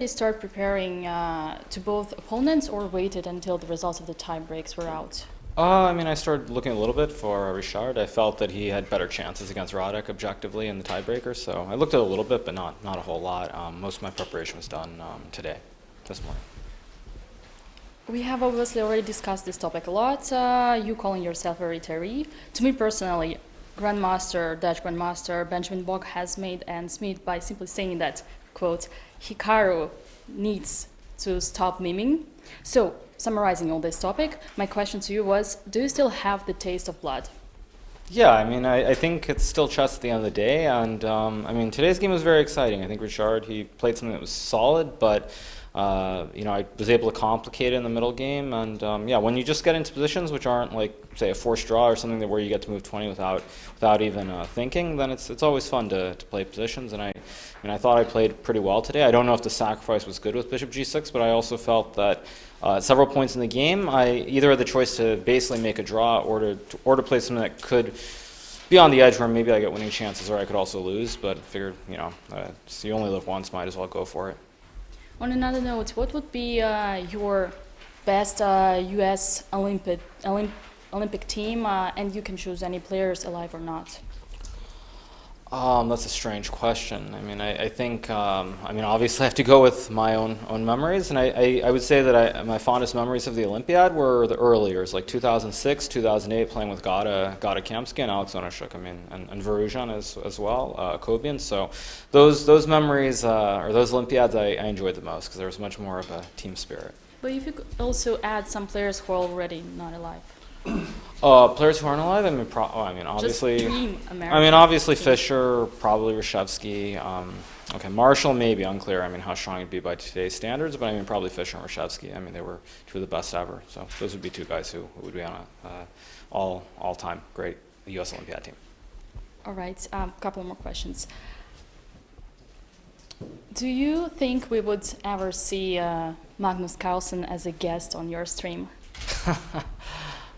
you start preparing to both opponents or waited until the results of the tie breaks were out? I mean, I started looking a little bit for Richard. I felt that he had better chances against Radek objectively in the tiebreaker, so I looked at it a little bit, but not a whole lot. Most of my preparation was done today, this morning. We have obviously already discussed this topic a lot. You calling yourself a retiree. To me personally, Grandmaster, Dutch Grandmaster Benjamin Bog has made ends meet by simply saying that, quote, Hikaru needs to stop miming. So, summarizing all this topic, my question to you was, do you still have the taste of blood? Yeah, I mean, I think it's still chess at the end of the day, and I mean, today's game was very exciting. I think Richard, he played something that was solid, but you know, I was able to complicate it in the middle game, and yeah, when you just get into positions which aren't like, say, a forced draw or something that where you get to move 20 without even thinking, then it's always fun to play positions, and I thought I played pretty well today. I don't know if the sacrifice was good with Bishop G6, but I also felt that at several points in the game, I either had the choice to basically make a draw or to play something that could be on the edge where maybe I get winning chances, or I could also lose. But I figured, you know, so you only live once, might as well go for it. On another note, what would be your best U.S. Olympic team, and you can choose any players alive or not? That's a strange question. I mean, I think, I mean, obviously I have to go with my own memories, and I would say that my fondest memories of the Olympiad were the earliers, like 2006, 2008, playing with Gata Kamsky and Alex Onashuk, I mean, and Varuzhan as well, Kobian. So those memories, or those Olympiads, I enjoyed the most because there was much more of a team spirit. But if you could also add some players who are already not alive. Players who aren't alive. I mean, obviously. Team Fischer, probably Reshevsky. Okay, Marshall maybe unclear. I mean, how strong he'd be by today's standards, but I mean, probably Fischer and Reshevsky. I mean, they were two of the best ever. So those would be two guys who would be on a all-time great U.S. Olympiad team. All right, a couple more questions. Do you think we would ever see Magnus Carlsen as a guest on your stream?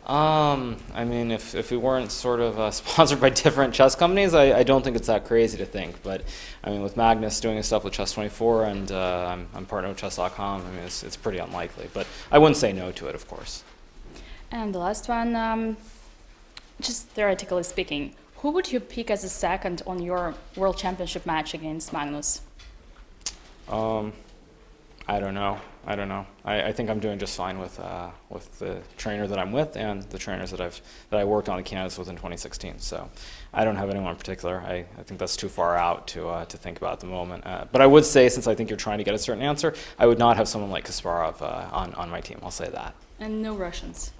I mean, if we weren't sort of sponsored by different chess companies, I don't think it's that crazy to think. But I mean, with Magnus doing his stuff with Chess24 and I'm partnered with Chess.com, I mean, it's pretty unlikely. But I wouldn't say no to it, of course. And the last one, just theoretically speaking, who would you pick as a second on your World Championship match against Magnus? I don't know. I think I'm doing just fine with the trainer that I'm with and the trainers that I worked on the candidates with in 2016. So I don't have anyone in particular. I think that's too far out to think about at the moment. But I would say, since I think you're trying to get a certain answer, I would not have someone like Kasparov on my team. I'll say that. And no Russians.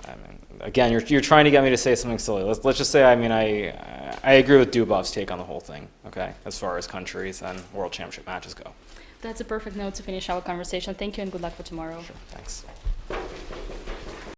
I mean, again, you're trying to get me to say something silly. Let's just say, I mean, I agree with Dubov's take on the whole thing. Okay, as far as countries and World Championship matches go. That's a perfect note to finish our conversation. Thank you and good luck for tomorrow. Sure, thanks.